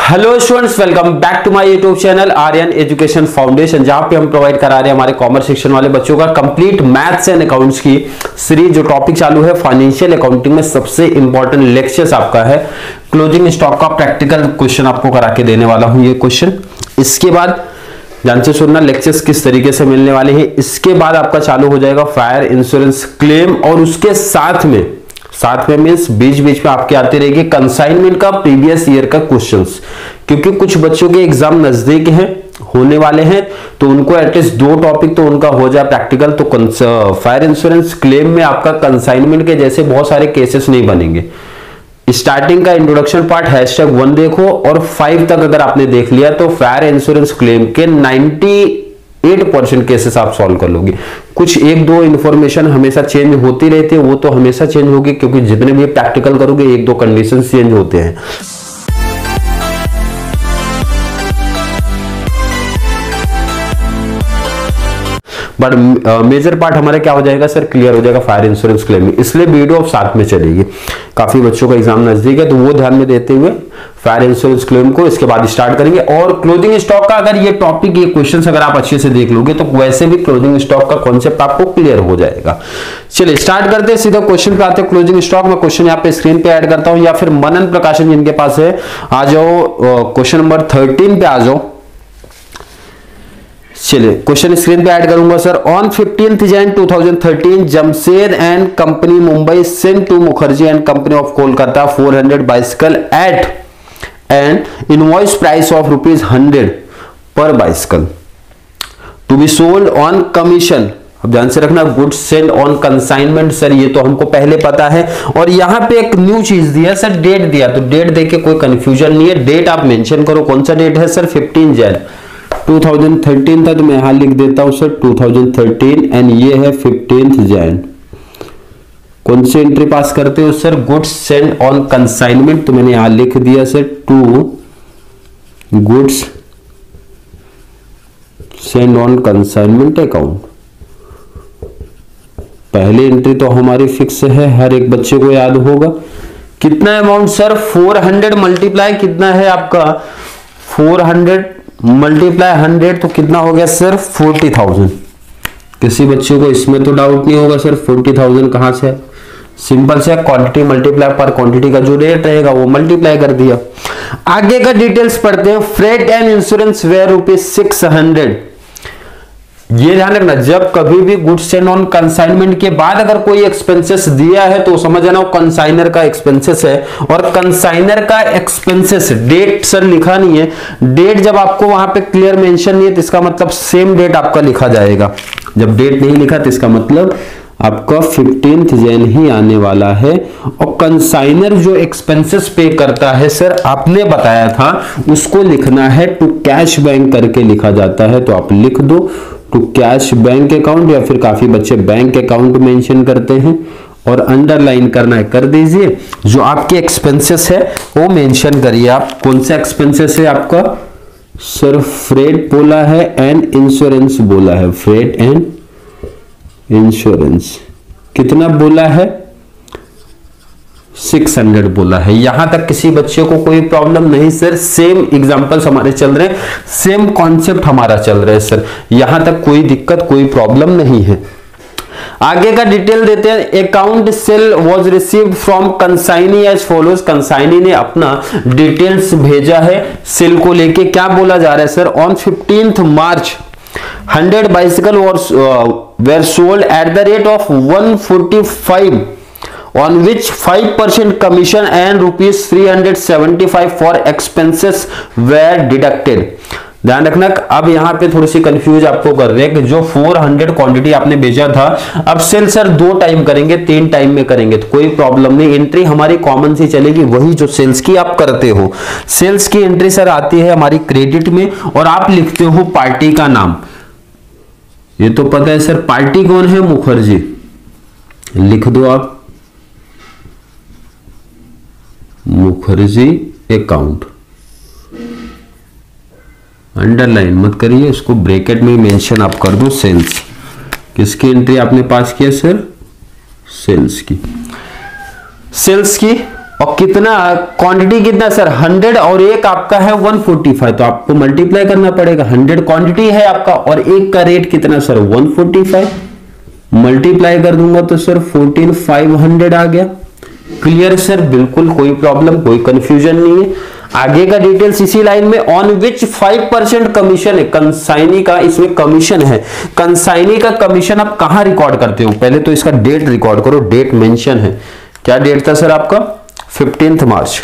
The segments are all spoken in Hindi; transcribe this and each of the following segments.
Hello students, welcome back to my YouTube channel Aryan education foundation, जहां पे हम प्रोवाइड करा रहे हैं हमारे कॉमर्स सेक्शन वाले बच्चों का कंप्लीट मैथ्स एंड अकाउंट्स की सीरीज। जो टॉपिक चालू है फाइनेंशियल अकाउंटिंग में सबसे इंपॉर्टेंट लेक्चर्स आपका है क्लोजिंग स्टॉक का प्रैक्टिकल क्वेश्चन आपको करा के देने वाला हूं ये क्वेश्चन। इसके बाद ध्यान से सुनना लेक्चर्स किस तरीके से मिलने वाले हैं। इसके बाद आपका चालू हो जाएगा फायर इंश्योरेंस क्लेम, और उसके साथ में मींस बीच बीच में आपके आते रहेंगे कंसाइनमेंट का प्रीवियस ईयर का क्वेश्चंस, क्योंकि कुछ बच्चों के एग्जाम नजदीक हैं होने वाले हैं, तो उनको एटलीस्ट 2 टॉपिक तो उनका हो जाए प्रैक्टिकल। तो फायर इंश्योरेंस क्लेम में आपका कंसाइनमेंट के जैसे बहुत सारे केसेस नहीं बनेंगे। स्टार्टिंग का इंट्रोडक्शन पार्ट #1 देखो और 5 तक अगर आपने देख लिया तो फायर इंश्योरेंस क्लेम के 98% केसेस आप सॉल्व कर लोगे। कुछ 1-2 इंफॉर्मेशन हमेशा चेंज होती रहती है, वो तो हमेशा चेंज होगी, क्योंकि जितने भी प्रैक्टिकल करोगे 1-2 कंडीशन चेंज होते हैं। बट मेजर पार्ट हमारा क्या हो जाएगा सर, क्लियर हो जाएगा फायर इंश्योरेंस क्लेम में, इसलिए वीडियो अब साथ में चलेगी। काफी बच्चों का एग्जाम नजदीक है, तो वो ध्यान में देते हुए फायर इंश्योरेंस क्लेम को इसके बाद स्टार्ट करेंगे। और क्लोजिंग स्टॉक का अगर ये टॉपिक, ये क्वेश्चंस अगर आप अच्छे से देख लोगे तो वैसे भी क्लोजिंग स्टॉक का कॉन्सेप्ट आपको क्लियर हो जाएगा। चलिए स्टार्ट करते हैं, सीधा क्वेश्चन पे आते हैं। क्लोजिंग स्टॉक में क्वेश्चन यहाँ पे स्क्रीन पे ऐड करता हूं, या फिर मनन प्रकाशन जिनके पास है आ जाओ, क्वेश्चन नंबर 13 पे आ जाओ। चलिए क्वेश्चन स्क्रीन पे ऐड करूंगा sir. On 15 Jan 2013 Jamshed and company Mumbai send to Mukherjee and company of Kolkata 400 bicycle at and invoice price of ₹100 per bicycle to be sold on commission. अब ध्यान से रखना, goods send on consignment sir, ये तो हमको पहले पता है। और यहां पे एक न्यू चीज दिया सर, डेट दिया, तो डेट देके कोई कंफ्यूजन नहीं है। डेट आप मेंशन करो, कौन सा डेट है सर, 15 Jan 2013 था, तो मैं यहां लिख देता हूं सर 2013 एंड ये है 15 Jan। कौन सी एंट्री पास करते हो sir, goods send on consignment, तो मैंने यहां लिख दिया sir to goods send on consignment account. पहली एंट्री तो हमारी फिक्स है, हर एक बच्चे को याद होगा। कितना अमाउंट सर, 400 मल्टीप्लाई कितना है आपका, 400 मल्टीप्लाई 100 तो कितना हो गया सर, 40,000। किसी बच्चे को इसमें तो डाउट नहीं होगा सर 40,000 कहां से है, सिंपल से क्वांटिटी मल्टीप्लाई पर क्वांटिटी का जो रेट रहेगा वो मल्टीप्लाई कर दिया। आगे का डिटेल्स पढ़ते हैं। Freight and insurance were ₹600। ये ध्यान रखना, जब कभी भी गुड्स सेंड ऑन कंसाइनमेंट के बाद अगर कोई एक्सपेंसेस दिया है तो समझ जाना वो कंसाइनर का एक्सपेंसेस है। और कंसाइनर का एक्सपेंसेस डेट सर लिखा नहीं है, डेट जब आपको वहां पे क्लियर मेंशन नहीं है तो इसका मतलब सेम डेट आपका लिखा जाएगा। जब डेट नहीं लिखा तो इसका मतलब आपका 15 Jan ही आने वाला है। और कंसाइनर जो एक्सपेंसेस पे करता है सर, आपने बताया था उसको लिखना है टू कैश बैंक करके लिखा जाता है, तो आप लिख दो टू कैश बैंक अकाउंट, या फिर काफी बच्चे बैंक अकाउंट मेंशन करते हैं। और अंडरलाइन करना है कर दीजिए, जो आपके एक्सपेंसेस है वो मेंशन करिए आप। कौन सा एक्सपेंसेस है आपका सर, फ्रेट बोला है एंड इंश्योरेंस बोला है, फ्रेट एंड इंश्योरेंस कितना बोला है, 600 बोला है। यहां तक किसी बच्चे को कोई प्रॉब्लम नहीं सर, सेम एग्जांपल्स हमारे चल रहे हैं, सेम कॉन्सेप्ट हमारा चल रहा है सर, यहां तक कोई दिक्कत कोई प्रॉब्लम नहीं है। आगे का डिटेल देते हैं। Account sale was received from consignee as follows. Consignee ने अपना डिटेल्स भेजा है सेल को लेके, क्या बोला जा रहा है sir, on 15 March 100 bicycle were sold at the rate of 145, on which 5% commission and ₹375 for expenses were deducted। ध्यान रखना, अब यहां पे थोड़ी सी कंफ्यूज आपको कर रहे हैं कि जो 400 क्वांटिटी आपने भेजा था, अब सेल सर 2 टाइम करेंगे, 3 टाइम में करेंगे तो कोई प्रॉब्लम नहीं, एंट्री हमारी कॉमन सी चलेगी, वही जो सेल्स की आप करते हो। सेल्स की एंट्री सर आती है हमारी क्रेडिट में, और आप लिखते हो पार्टी का नाम। ये तो पता है सर, पार्टी कौन है, मुखर्जी, लिख दो आप मुखर्जी अकाउंट। अंडरलाइन मत करिए, उसको ब्रैकेट में मेंशन आप कर दो सेल्स। किसकी एंट्री आपने पास किया सर, सेल्स की। सेल्स की और कितना क्वांटिटी कितना सर 100 और एक आपका है 145, तो आपको मल्टीप्लाई करना पड़ेगा। 100 क्वांटिटी है आपका और एक का रेट कितना सर 145, मल्टीप्लाई कर दूंगा तो सर 14500 आ गया। क्लियर सर, बिल्कुल कोई प्रॉब्लम कोई कंफ्यूजन नहीं है। आगे का डिटेल्स इसी लाइन में। ऑन विच 5% कमीशन है कंसाइनी का, इसमें कमीशन है। कंसाइनी का कमीशन आप कहां रिकॉर्ड करते हो, पहले तो इसका डेट रिकॉर्ड करो, डेट मेंशन है। क्या डेट था सर आपका 15 मार्च,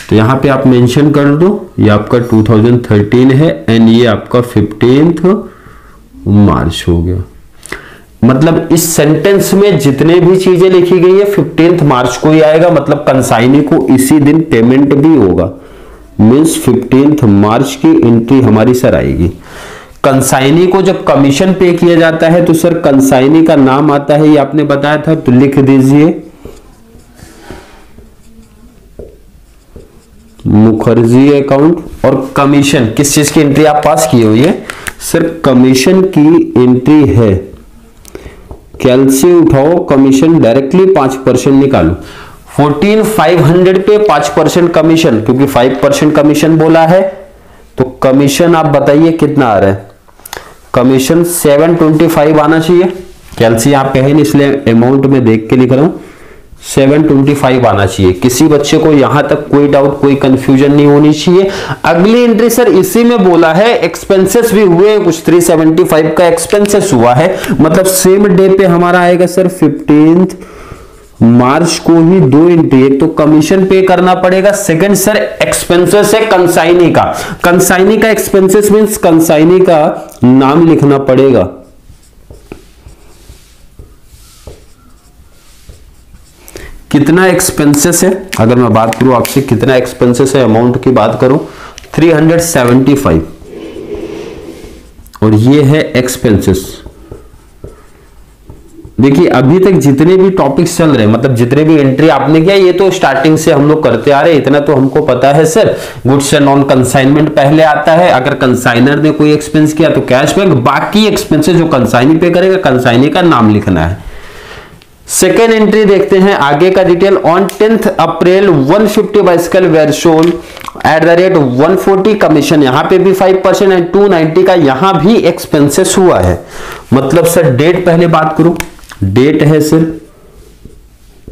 तो यहां पे आप मेंशन कर दो, ये आपका 2013 है एंड ये आपका 15 मार्च हो गया। मतलब इस सेंटेंस में जितने भी चीजें लिखी गई है 15 मार्च को ही आएगा, मतलब कंसाइनी को इसी दिन पेमेंट भी होगा, मीन्स 15 मार्च की एंट्री हमारी सर आएगी। कंसाइनी को जब कमीशन पे किया जाता है तो सर कंसाइनी का नाम आता है, ये आपने बताया था, तो लिख दीजिए मुखर्जी अकाउंट। और कमीशन किस चीज की एंट्री आप पास किए हुई है सर, कमीशन की एंट्री है। कैलसी उठाओ, कमीशन डायरेक्टली 5% निकालो। 14500 पे 5% कमीशन, क्योंकि 5% कमीशन बोला है, तो कमीशन आप बताइए कितना आ रहा है। कमीशन 725 आना चाहिए। कैलसी आप पे है नहीं इसलिए अमाउंट में देख के लिख रहा हूं, 725 आना चाहिए। किसी बच्चे को यहां तक कोई डाउट कोई कंफ्यूजन नहीं होनी चाहिए। अगली एंट्री सर इसी में बोला है एक्सपेंसेस भी हुए कुछ, 375 का एक्सपेंसेस हुआ है, मतलब सेम डे पे हमारा आएगा सर 15 मार्च को ही दो एंट्री, एक तो कमीशन पे करना पड़ेगा, सेकंड सर एक्सपेंसेस है कंसाइनी का। कंसाइनी का एक्सपेंसेस मींस कंसाइनी का नाम लिखना पड़ेगा। कितना एक्सपेंसेस है, अगर मैं बात करूं आपसे कितना एक्सपेंसेस है, अमाउंट की बात करूं 375 और ये है एक्सपेंसेस। देखिए अभी तक जितने भी टॉपिक्स चल रहे हैं, मतलब जितने भी एंट्री आपने किया, ये तो स्टार्टिंग से हम लोग करते आ रहे हैं, इतना तो हमको पता है sir. Goods and non consignment पहले आता है, अगर कंसाइनर ने कोई एक्सपेंस किया तो कैशबैक, बाकी एक्सपेंसेस जो कंसाइनी पे करेगा कंसाइनी का नाम लिखना है। सेकेंड एंट्री देखते हैं आगे का detail. On 10 April 150 bicycle were sold at the rate 140 commission, यहां पे भी 5% एंड 290 का यहां भी एक्सपेंसेस हुआ है। मतलब सर डेट पहले बात करूं, डेट है सर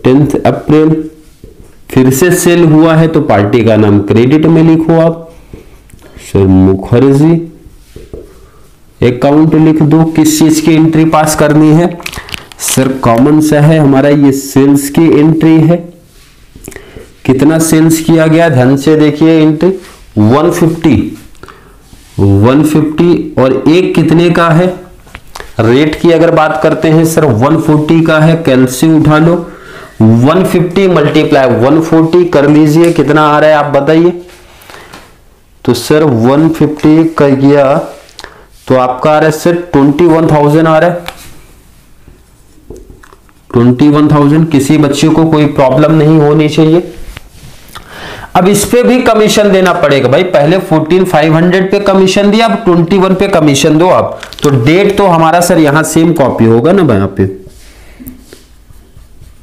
10 अप्रैल, फिर से सेल हुआ है तो पार्टी का नाम क्रेडिट में लिखो आप सर मुखर्जी अकाउंट लिख दो। किस चीज की एंट्री पास करनी है सर, कॉमन सा है हमारा, ये सेल्स की एंट्री है। कितना सेल्स किया गया ध्यान से देखिए, एंट्री 150 और एक कितने का है, रेट की अगर बात करते हैं सर 140 का है। कैलसी उठा लो, 150 मल्टीप्लाई 140 कर लीजिए, कितना आ रहा है आप बताइए। तो सर 150 कर गया तो आपका आ रहा है सर 21,000 आ रहा है, 21,000। किसी बच्चे को कोई प्रॉब्लम नहीं होनी चाहिए। अब इस पे भी कमीशन देना पड़ेगा भाई, पहले 14,500 पे कमीशन दिया, अब 21 पे कमीशन दो आप। तो डेट तो हमारा सर यहां सेम कॉपी होगा ना भाई, यहाँ पे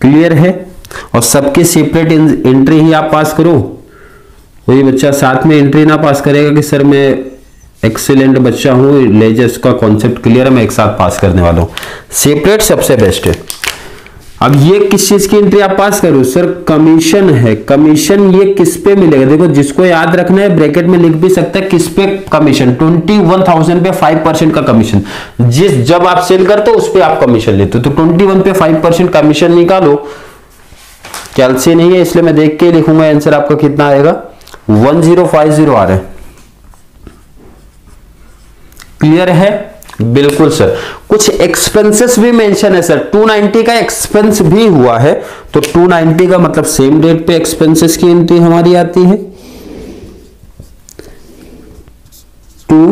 क्लियर है। और सबके सेपरेट एंट्री ही आप पास करो, कोई बच्चा साथ में एंट्री ना पास करेगा कि सर मैं एक्सीलेंट बच्चा हूं, लेजर्स का कॉन्सेप्ट क्लियर है, मैं एक साथ पास करने वाला हूं। सेपरेट सबसे बेस्ट है। अब ये किस चीज की एंट्री आप पास करो सर, कमीशन है। कमीशन ये किस पे मिलेगा, देखो जिसको याद रखना है ब्रैकेट में लिख भी सकता है किस पे कमीशन, 21,000 पे 5% का कमीशन। जब आप सेल करते हो उस पे आप कमीशन लेते हो, तो 21 पे 5% कमीशन निकालो। कैलसी नहीं है इसलिए मैं देख के लिखूंगा, आंसर आपका कितना आएगा 1050 आ रहा है। क्लियर है, बिल्कुल सर। कुछ एक्सपेंसेस भी मेंशन है सर, 290 का एक्सपेंस भी हुआ है, तो 290 का मतलब सेम डेट पे एक्सपेंसेस की एंट्री हमारी आती है। 2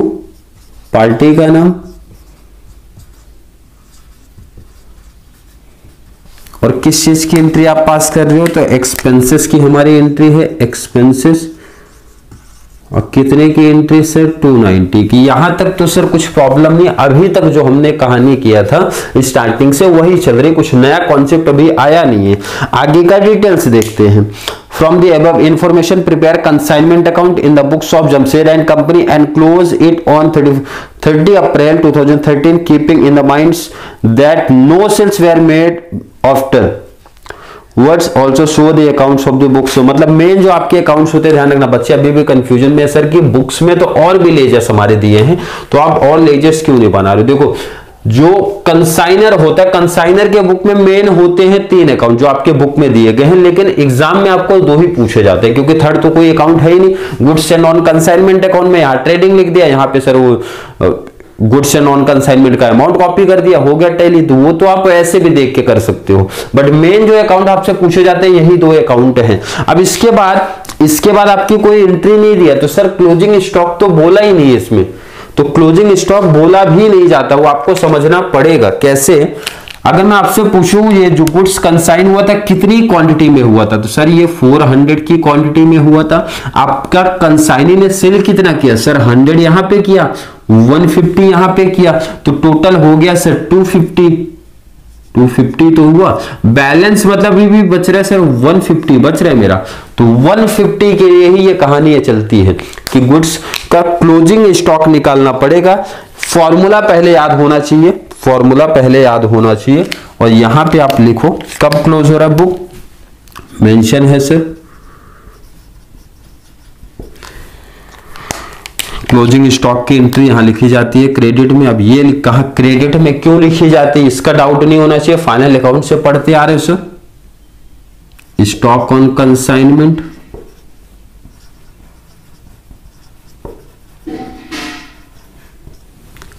पार्टी का नाम और किस चीज की एंट्री आप पास कर रहे हो, तो एक्सपेंसेस की हमारी एंट्री है, एक्सपेंसेस। और कितने की एंट्री सर 290 की। यहां तक तो सर कुछ प्रॉब्लम नहीं, अभी तक जो हमने कहानी किया था स्टार्टिंग से वही चल रही, कुछ नया कॉन्सेप्ट अभी आया नहीं है। आगे का डिटेल्स देखते हैं। From the above information prepare consignment account in the books of Jamshed and company and close it on 30 April 2013 keeping in the minds that no sales were made afterwards also show the accounts of the books. मतलब मेन जो आपके अकाउंट्स होते हैं, ध्यान रखना बच्चे अभी भी कंफ्यूजन में है सर कि बुक्स में तो और भी लेजर्स हमारे दिए हैं, तो आप और लेजर्स क्यों नहीं बना रहे हो। देखो जो कंसाइनर होता है, कंसाइनर के बुक में मेन होते हैं 3 अकाउंट जो आपके बुक में दिए गए हैं, लेकिन एग्जाम में आपको 2 ही पूछे जाते हैं क्योंकि थर्ड तो कोई अकाउंट है ही नहीं। Goods and non consignment account में यहाँ ट्रेडिंग लिख दिया, यहाँ पे सर वो गुड्स एंड नॉन कंसाइनमेंट का अमाउंट कॉपी कर दिया, हो गया टैली। तो वो तो आप ऐसे भी देख के कर सकते हो, बट मेन जो अकाउंट आपसे पूछे जाते हैं यही 2 अकाउंट हैं। अब इसके बाद आपकी कोई एंट्री नहीं दिया तो सर क्लोजिंग स्टॉक तो बोला ही नहीं है इसमें, तो क्लोजिंग स्टॉक बोला भी नहीं जाता, वो आपको समझना पड़ेगा। कैसे? अगर मैं आपसे पूछूं ये जो गुड्स कंसाइन हुआ था कितनी क्वांटिटी में हुआ था, तो सर ये 400 की क्वांटिटी में हुआ था। आपका कंसाइनी ने सेल कितना किया सर? 100 यहां पे किया, 150 यहां पे किया, तो टोटल हो गया सर 250 तो हुआ। बैलेंस मतलब भी बच रहा है सर 150 बच रहा है मेरा, तो 150 के लिए ही ये कहानी चलती है कि गुड्स का क्लोजिंग स्टॉक निकालना पड़ेगा। फॉर्मूला पहले याद होना चाहिए, फॉर्मूला पहले याद होना चाहिए। और यहां पे आप लिखो कब क्लोज हो रहा है बुक, मेंशन है सर क्लोजिंग स्टॉक की एंट्री यहां लिखी जाती है क्रेडिट में। अब ये कहा क्रेडिट में क्यों लिखी जाती है इसका डाउट नहीं होना चाहिए, फाइनल अकाउंट से पढ़ते आ रहे हो sir. Stock on consignment,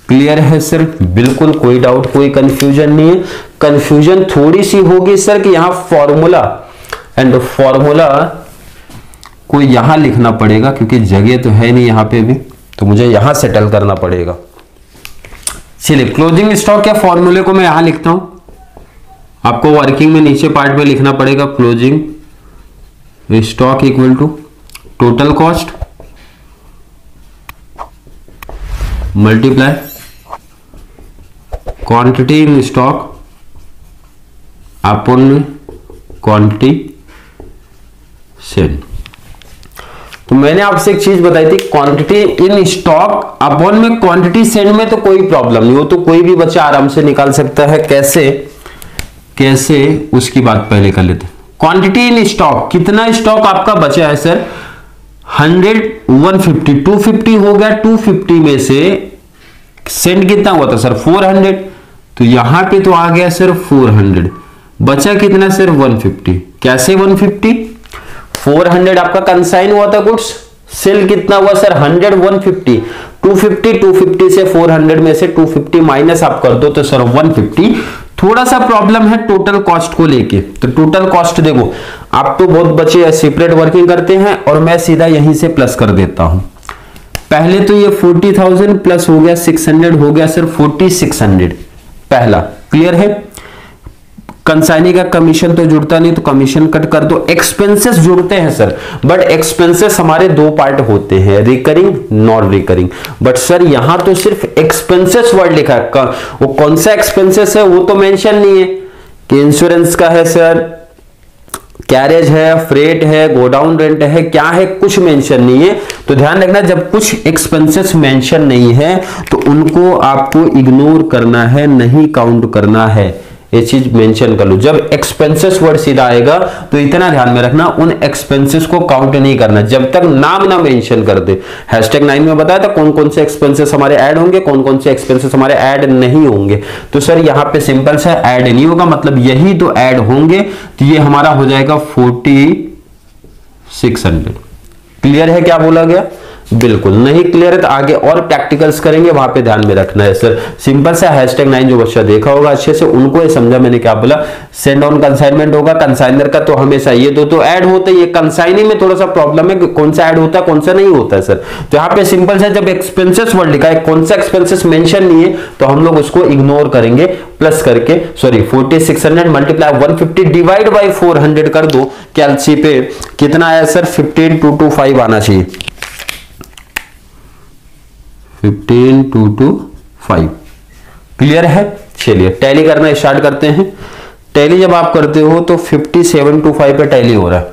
clear है सर? बिल्कुल कोई डाउट कोई कंफ्यूजन नहीं है। कंफ्यूजन थोड़ी सी होगी सर कि यहां फॉर्मूला एंड फॉर्मूला को यहां लिखना पड़ेगा क्योंकि जगह तो है नहीं यहां पे भी, तो मुझे यहां सेटल करना पड़ेगा। चलिए क्लोजिंग स्टॉक या फॉर्मूले को मैं यहां लिखता हूं, आपको वर्किंग में नीचे पार्ट में लिखना पड़ेगा। Closing stock equal to total cost multiply quantity in stock upon quantity sale. तो मैंने आपसे एक चीज बताई थी, क्वांटिटी इन स्टॉक अपॉन में क्वांटिटी सेंड में तो कोई प्रॉब्लम नहीं हो, तो कोई भी बच्चा आराम से निकाल सकता है। कैसे उसकी बात पहले कर लेते हैं। क्वांटिटी इन स्टॉक, कितना स्टॉक आपका बचा है सर? 100 150 250 हो गया। 250 में से सेंड कितना हुआ था सर? 400, तो यहां पे तो आ गया सर 400, बचा कितना सर? 150। कैसे 150? 400 आपका कंसाइन हुआ था गुड्स, सेल कितना हुआ सर? 100 150, 250 से 400 में से 250 माइनस आप कर दो तो सर 150। थोड़ा सा प्रॉब्लम है टोटल कॉस्ट को लेके, तो टोटल कॉस्ट देखो आप तो बहुत बच्चे सेपरेट वर्किंग करते हैं और मैं सीधा यहीं से प्लस कर देता हूं। पहले तो ये 40,000 प्लस हो गया 600 हो गया सर 4600 पहला, क्लियर है? कंसाइनी का कमीशन तो जुड़ता नहीं तो कमीशन कट कर दो। एक्सपेंसेस जुड़ते हैं सर, बट एक्सपेंसेस हमारे 2 पार्ट होते हैं, recurring non recurring. But sir यहां तो सिर्फ एक्सपेंसेस वर्ड लिखा है, वो कौन सा एक्सपेंसेस है वो तो मेंशन नहीं है कि इंश्योरेंस का है सर, कैरेज है, फ्रेट है, गोडाउन रेंट है, क्या है, कुछ मेंशन नहीं है। तो ध्यान रखना जब कुछ एक्सपेंसेस मेंशन नहीं है तो उनको आपको इग्नोर करना है, नहीं काउंट करना है, ये चीज मेंशन कर लो। जब एक्सपेंसेस वर्ड सीधा आएगा तो इतना ध्यान में रखना उन एक्सपेंसेस को काउंट नहीं करना जब तक नाम ना मेंशन कर दे। #9 में बताया था कौन कौन से एक्सपेंसेस हमारे ऐड होंगे, कौन कौन से एक्सपेंसेस हमारे ऐड नहीं होंगे। तो सर यहां पे सिंपल सा ऐड नहीं होगा, मतलब यही तो ऐड होंगे, तो ये हमारा हो जाएगा 4600। क्लियर है क्या बोला गया? बिल्कुल नहीं क्लियर है तो आगे और प्रैक्टिकल्स करेंगे, वहां पे ध्यान में रखना है सर। सिंपल सा #9 जो बच्चा देखा होगा अच्छे से उनको ये समझा मैंने क्या बोला। सेंड ऑन कंसाइनमेंट होगा, कंसाइनर का तो हमेशा ये दो तो ऐड होते ही, कंसाइनी में थोड़ा सा प्रॉब्लम है कि कौन सा ऐड होता है कौन सा नहीं होता है सर। तो यहाँ पे सिंपल सा जब एक्सपेंसेस वर्ड लिखा है, कौन सा एक्सपेंसेस मेंशन नहीं है तो हम लोग उसको इग्नोर करेंगे, प्लस करके 4600 मल्टीप्लाई 150 डिवाइड बाई 400 कर दो। कैलसी पे कितना आया सर? 15225 आना चाहिए, 15225। क्लियर है? चलिए टैली करना स्टार्ट करते हैं। टैली जब आप करते हो तो 5725 पे टैली हो रहा है,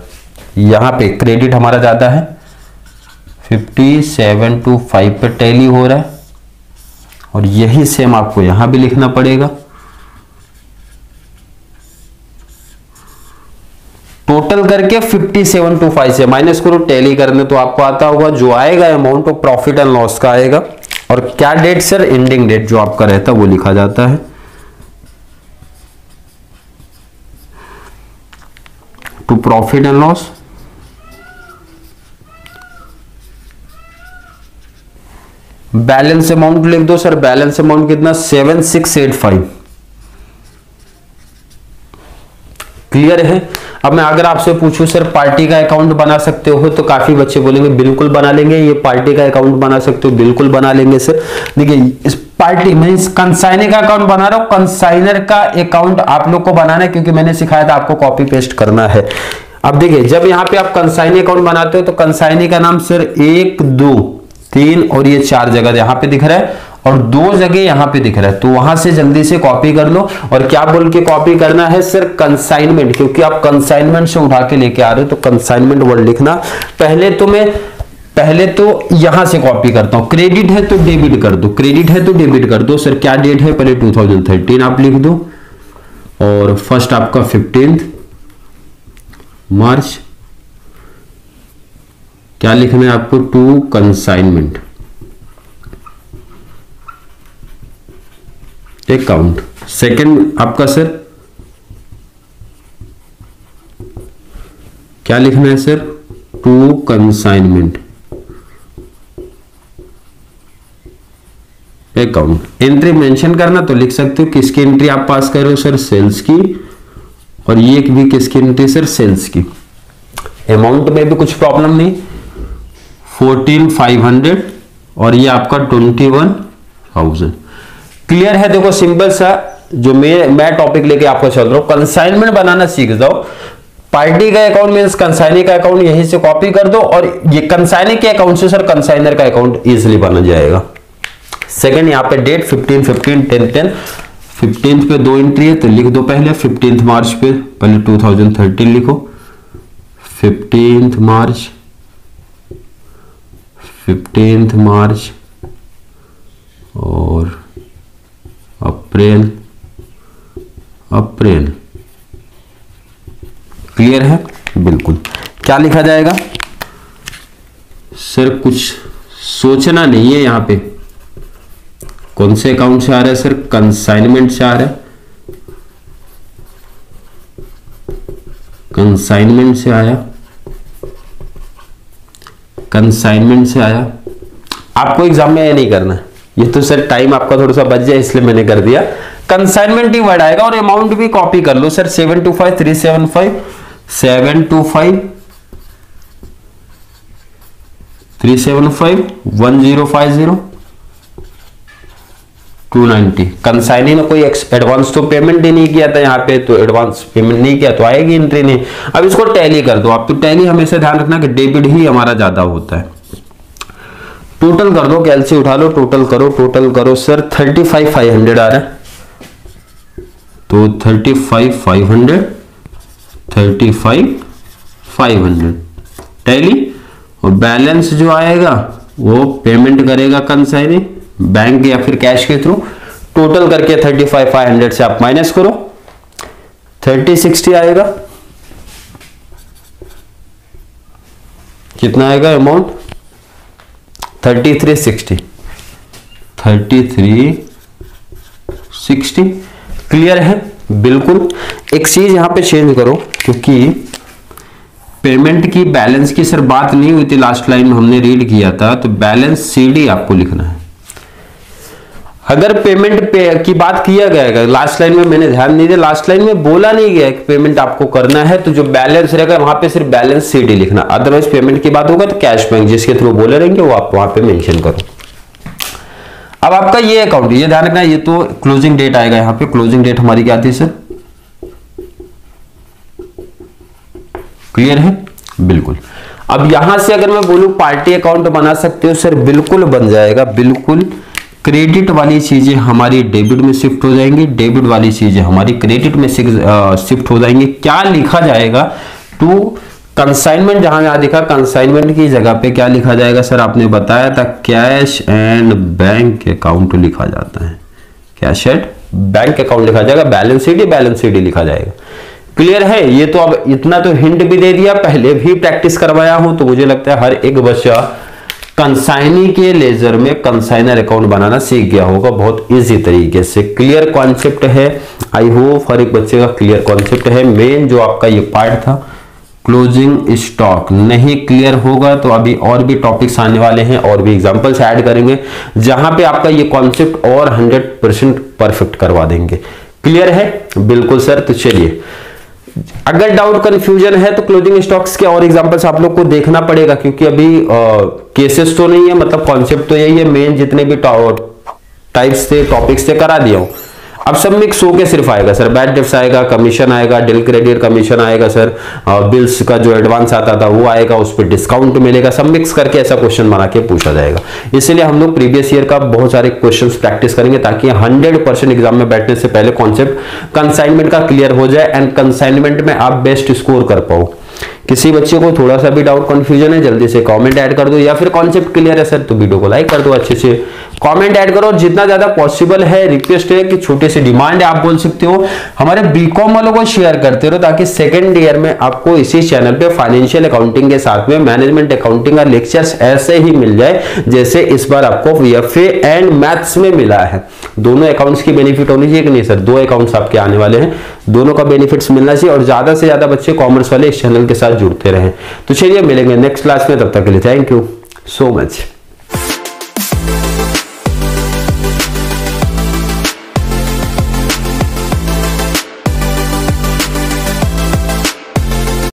यहां पे क्रेडिट हमारा ज्यादा है, 5725 पे टैली हो रहा है, और यही सेम आपको यहां भी लिखना पड़ेगा। टोटल करके 5725 से माइनस करो, टैली करने तो आपको आता होगा, जो आएगा अमाउंट वो प्रॉफिट एंड लॉस का आएगा। और क्या डेट सर, एंडिंग डेट जो आपका रहता है वो लिखा जाता है। To profit and loss, balance amount लिख दो सर, बैलेंस अमाउंट कितना, 7685। क्लियर है। अब मैं अगर आपसे पूछूं सर पार्टी का अकाउंट बना सकते हो, तो काफी बच्चे बोलेंगे बिल्कुल बना लेंगे, ये पार्टी का अकाउंट बना सकते हो, बिल्कुल बना लेंगे सर। देखिए इस पार्टी में इस कंसाइनर का अकाउंट बना रहा हूं, कंसाइनर का अकाउंट आप लोग को बनाना है, क्योंकि मैंने सिखाया था आपको कॉपी पेस्ट करना है। अब देखिए जब यहाँ पे आप कंसाइनर अकाउंट बनाते हो तो कंसाइनर का नाम सर 1 2 3 और ये 4 जगह यहाँ पे दिख रहा है, और 2 जगह यहाँ पे दिख रहा है, तो वहां से जल्दी से कॉपी कर लो। और क्या बोल के कॉपी करना है सर, कंसाइनमेंट, क्योंकि आप कंसाइनमेंट से उठा के लेके आ रहे हो, तो कंसाइनमेंट वर्ड लिखना। पहले तो यहां से कॉपी करता हूं, क्रेडिट है तो डेबिट कर दो, क्रेडिट है तो डेबिट कर दो। सर क्या डेट है, पहले 2013 आप लिख दो, और फर्स्ट आपका 15 मार्च। क्या लिखना है आपको, टू कंसाइनमेंट अकाउंट। सेकंड आपका सर क्या लिखना है sir, to consignment account. Entry mention करना तो लिख सकते हो, किसकी एंट्री आप पास कर रहे हो सर, सेल्स की, और ये भी किसकी एंट्री सर, सेल्स की। अमाउंट में भी कुछ प्रॉब्लम नहीं, 14,500 और ये आपका 21,000। क्लियर है। देखो सिंपल सा जो मैं टॉपिक लेके आपको चल रहा हूं, कंसाइनमेंट बनाना सीख जाओ। पार्टी का अकाउंट मींस कंसाइनर का अकाउंट यहीं से कॉपी कर दो, और ये कंसाइनर के अकाउंट से सर कंसाइनर का अकाउंट इजीली बना जाएगा। सेकंड यहाँ पे डेट 15 15 10 10, 15 पे 2 एंट्री है तो लिख दो पहले, 15 मार्च पे पहले 2013 लिखो, 15 मार्च 15 मार्च और अप्रैल अप्रैल। क्लियर है, बिल्कुल। क्या लिखा जाएगा सर, कुछ सोचना नहीं है यहां पे। कौन से अकाउंट से आ रहा है सर, कंसाइनमेंट से आ रहा है, कंसाइनमेंट से आया, कंसाइनमेंट से आया। आपको एग्जाम में ये नहीं करना है, ये तो सर टाइम आपका थोड़ा सा बच जाए इसलिए मैंने कर दिया। कंसाइनमेंट ही वर्ड आएगा, और अमाउंट भी कॉपी कर लो सर, 725,375 725 375 1050 290। कंसाइनी में कोई एडवांस तो पेमेंट ही नहीं किया था यहाँ पे, तो एडवांस पेमेंट नहीं किया तो आएगी एंट्री नहीं। अब इसको टैली कर दो आप, तो टैली हमेशा ध्यान रखना कि डेबिट ही हमारा ज्यादा होता है। टोटल कर दो, कैलसी उठा लो, टोटल करो सर, 35,500 आ रहा है, तो 35,500 35,500 टैली। और बैलेंस जो आएगा वो पेमेंट करेगा कंसाइनी बैंक या फिर कैश के थ्रू। टोटल करके 35,500 से आप माइनस करो, 3060 आएगा। कितना आएगा अमाउंट, 3360 3360। क्लियर है, बिल्कुल। एक चीज यहां पे चेंज करो, क्योंकि पेमेंट की बैलेंस की सर बात नहीं हुई थी, लास्ट लाइन में हमने रीड किया था, तो बैलेंस सीडी आपको लिखना है। अगर पेमेंट पे की बात किया गया, लास्ट लाइन में मैंने ध्यान नहीं दिया, लास्ट लाइन में बोला नहीं गया कि पेमेंट आपको करना है, तो जो बैलेंस रहेगा वहां पे सिर्फ बैलेंस सीडी लिखना। अदरवाइज पेमेंट की बात होगा तो कैश बैंक जिसके थ्रू बोले रहेंगे वो आप वहां पे मेंशन करो। अब आपका ये अकाउंट, ये ध्यान रखना, ये तो क्लोजिंग डेट आएगा, यहाँ पे क्लोजिंग डेट हमारी क्या थी सर, क्लियर है, बिल्कुल। अब यहां से अगर मैं बोलूं पार्टी अकाउंट बना सकते हो सर, बिल्कुल बन जाएगा, बिल्कुल। क्रेडिट वाली चीजें हमारी डेबिट में शिफ्ट हो जाएंगी, डेबिट वाली चीजें हमारी क्रेडिट में शिफ्ट हो जाएंगी। क्या लिखा जाएगा, टू कंसाइनमेंट जहां यहां दिखा, कंसाइनमेंट की जगह पे क्या लिखा जाएगा सर? आपने बताया था कैश एंड बैंक अकाउंट लिखा जाता है, कैश एंड बैंक अकाउंट लिखा जाएगा, बैलेंस शीट लिखा जाएगा। क्लियर है? ये तो अब इतना तो हिंट भी दे दिया, पहले भी प्रैक्टिस करवाया हूं, तो मुझे लगता है हर एक बच्चा कंसाइनी के लेजर में कंसाइनर अकाउंट बनाना सीख गया होगा बहुत इजी तरीके से। क्लियर कॉन्सेप्ट है, आई होप हर एक बच्चे का क्लियर कॉन्सेप्ट है। मेन जो आपका ये पार्ट था क्लोजिंग स्टॉक नहीं क्लियर होगा तो अभी और भी टॉपिक्स आने वाले हैं और भी एग्जांपल्स ऐड करेंगे जहां पे आपका ये कॉन्सेप्ट और 100% परफेक्ट करवा देंगे। क्लियर है? बिल्कुल सर। तो चलिए, अगर डाउट कंफ्यूजन है तो क्लोजिंग स्टॉक्स के और एग्जांपल्स आप लोग को देखना पड़ेगा, क्योंकि अभी केसेस तो नहीं है, मतलब कॉन्सेप्ट तो यही है, मेन जितने भी टाइप्स थे टॉपिक्स थे करा दिया हूं। अब सब मिक्स होके सिर्फ आएगा सर, बैड डेट्स आएगा, कमीशन आएगा, डिल क्रेडिट कमीशन आएगा सर, बिल्स का जो एडवांस आता था वो आएगा, उस पर डिस्काउंट मिलेगा, सब मिक्स करके ऐसा क्वेश्चन बना के पूछा जाएगा। इसलिए हम लोग प्रीवियस ईयर का बहुत सारे क्वेश्चंस प्रैक्टिस करेंगे ताकि 100% एग्जाम में बैठने से पहले कॉन्सेप्ट कंसाइनमेंट का क्लियर हो जाए एंड कंसाइनमेंट में आप बेस्ट स्कोर कर पाओ। किसी बच्चे को थोड़ा सा भी डाउट कंफ्यूजन है जल्दी से कमेंट ऐड कर दो, या फिर कॉन्सेप्ट क्लियर है सर तो वीडियो को लाइक कर दो, अच्छे से कमेंट ऐड करो। जितना ज्यादा पॉसिबल है, रिक्वेस्ट है कि छोटे से डिमांड है, आप बोल सकते हो हमारे बीकॉम वालों को शेयर करते रहो ताकि सेकंड ईयर में आपको इसी चैनल पे फाइनेंशियल अकाउंटिंग के साथ में मैनेजमेंट अकाउंटिंग का लेक्चर्स ऐसे ही मिल जाए जैसे इस बार आपको वीएफए एंड मैथ्स में मिला है। दोनों अकाउंट्स की बेनिफिट होनी चाहिए कि नहीं सर? 2 अकाउंट्स आपके आने वाले हैं, दोनों का बेनिफिट्स मिलना चाहिए और ज्यादा से ज्यादा बच्चे कॉमर्स वाले इस चैनल के साथ जुड़ते रहें। तो चलिए मिलेंगे नेक्स्ट क्लास में, तब तक के लिए थैंक यू सो मच।